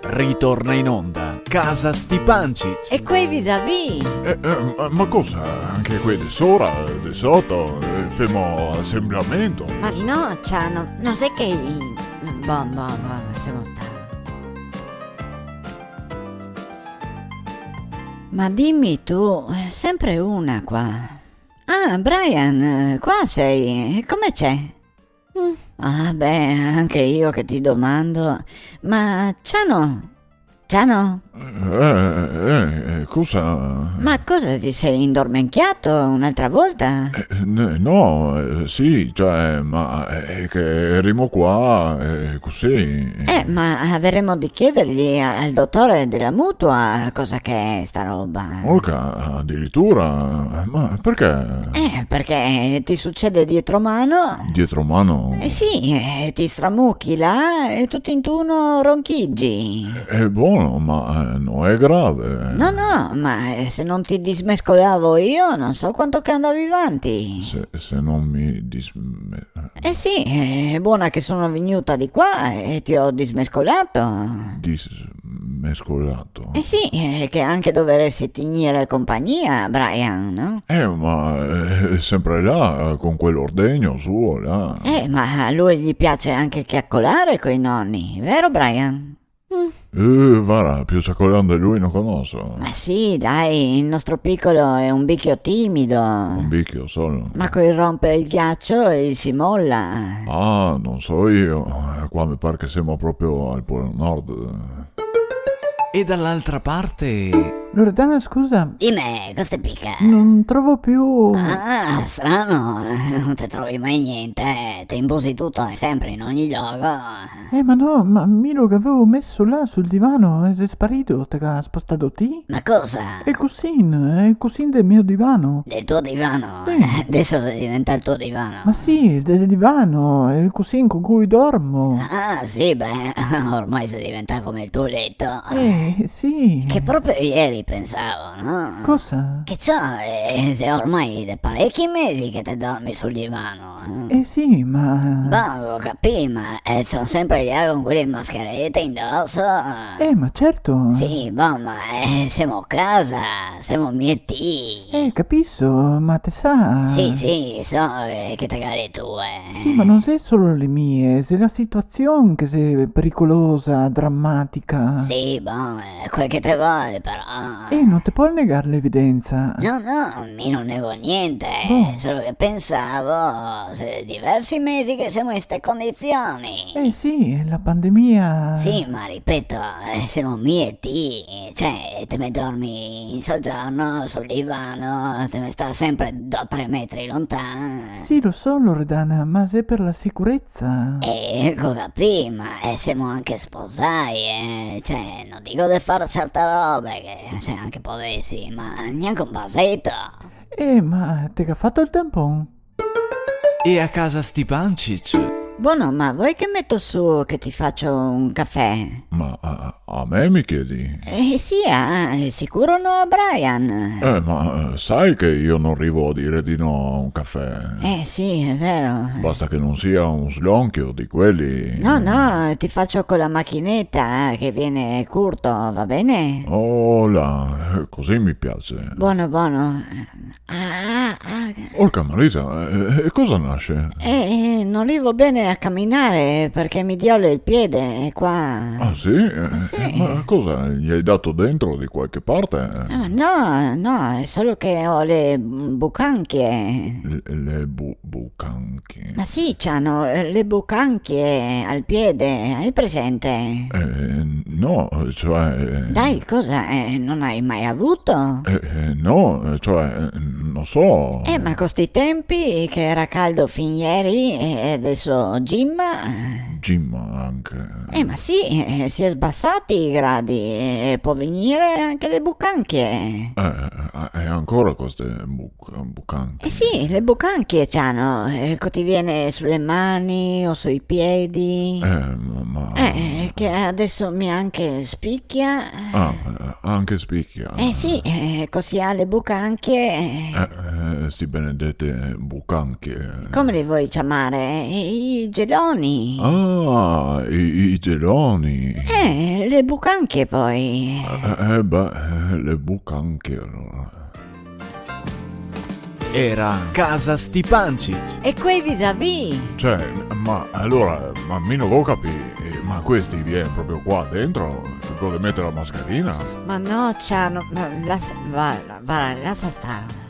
Ritorna in onda Casa Stipancic. E quei vis-à-vis? Ma cosa? Anche qui di sopra, di sotto, fermo assemblamento? Ma no, Ciano, non sai che... Bon, lasciamo stare. Ma dimmi tu, sempre una qua. Ah, Brian, qua sei, come c'è? Ah, beh, anche io che ti domando. Ma Ciano? Cosa? Ma cosa, ti sei indormenchiato un'altra volta? No, sì, cioè, ma è che ero qua, così. Ma avremmo di chiedergli al dottore della mutua cosa che è sta roba. Orca, addirittura? Ma perché? Perché ti succede dietro mano? Dietro mano? Sì, ti stramucchi là e tutto intorno ronchiggi. È buono, ma non è grave. No, ma se non ti dismescolavo io non so quanto che andavi avanti. Se non mi Sì, è buona che sono venuta di qua e ti ho dismescolato. dismescolato? Sì, che anche dovresti tenere compagnia, Brian, no? Ma è sempre là, con quell'ordegno suo, là. Ma a lui gli piace anche chiaccolare coi nonni, vero Brian? Guarda, più cioccolando di lui non conosco. Ma sì, dai, il nostro piccolo è un bicchio timido. Un bicchio solo. Ma qui rompe il ghiaccio e si molla. Ah, non so io. Qua mi pare che siamo proprio al Polo Nord. E dall'altra parte... Loredana, scusa, Dimmi, cosa ti picca? non trovo più... Ah, strano, non ti trovi mai niente, ti imbusi tutto e sempre in ogni luogo. Ma no, ma Milo che avevo messo là sul divano è sparito, te l'ha spostato te? Ma cosa? È il cusin del mio divano. Del tuo divano? Sì. Adesso diventa il tuo divano. Ma sì, del divano, è il cusin con cui dormo. Ah, sì, beh, ormai sei diventato come il tuo letto. Sì. Che proprio ieri pensavo, no? Cosa? Che so, se ormai da parecchi mesi che te dormi sul divano. Sì, ma... Boh, lo capì, ma sono sempre là con quelle mascherette indosso. Ma certo. Sì, boh, ma siamo a casa, siamo mieti. Capisco, ma te sa... Sì, so che te le tue. Sì, ma non sei solo le mie, sei la situazione che sei pericolosa, drammatica. Sì, boh, quel che te vuole, però. Non ti puoi negare l'evidenza. No, mi non nego niente, Boh. solo che pensavo, se diversi mesi che siamo in queste condizioni. Sì, la pandemia... Sì, ma ripeto, siamo mieti, cioè te mi dormi in soggiorno sul divano, te mi sta sempre 2-3 metri lontano. Sì, lo so, Loredana, ma sei per la sicurezza. Ecco capì, ma siamo anche sposai, cioè non dico di fare certe robe che se anche potessi, ma neanche un basetto. Ma te che ha fatto il tampon? E a Casa Stipancic? Buono, ma vuoi che metto su che ti faccio un caffè? Ma a me mi chiedi? Sì, sicuro no, Brian. Ma sai che io non arrivo a dire di no a un caffè. Sì, è vero. Basta che non sia un slonchio di quelli. No, ti faccio con la macchinetta che viene curto, va bene? Oh là, così mi piace. Buono. Orca Marisa, cosa nasce? Non arrivo bene a camminare perché mi diole il piede qua. Ah sì? Sì. Ma cosa, gli hai dato dentro di qualche parte? Ah, no, è solo che ho le bucanchie. Le bucanche. Ma sì, c'hanno le bucanchie al piede, hai presente? No, cioè... Dai, cosa? Non hai mai avuto? no, cioè, non so. Ma con sti tempi che era caldo fin ieri e adesso Jim... Jim anche. ma sì, si è sbassati i gradi e può venire anche le bucanchie. E ancora queste bucanche. Sì, le bucanchie c'hanno, ti viene sulle mani o sui piedi. Ma... Che adesso mi anche spicchia. anche spicchia. Sì, così ha le bucanche. Sti benedette bucanche. Come li vuoi chiamare? I geloni. Ah, i geloni. Le bucanche poi. Le bucanche allora. Era Casa Stipancic. E quei vis-à-vis? Cioè, ma allora, ma mi non lo capì, ma questi viene proprio qua dentro dove mette la mascherina? Ma no, Ciano, lascia stare.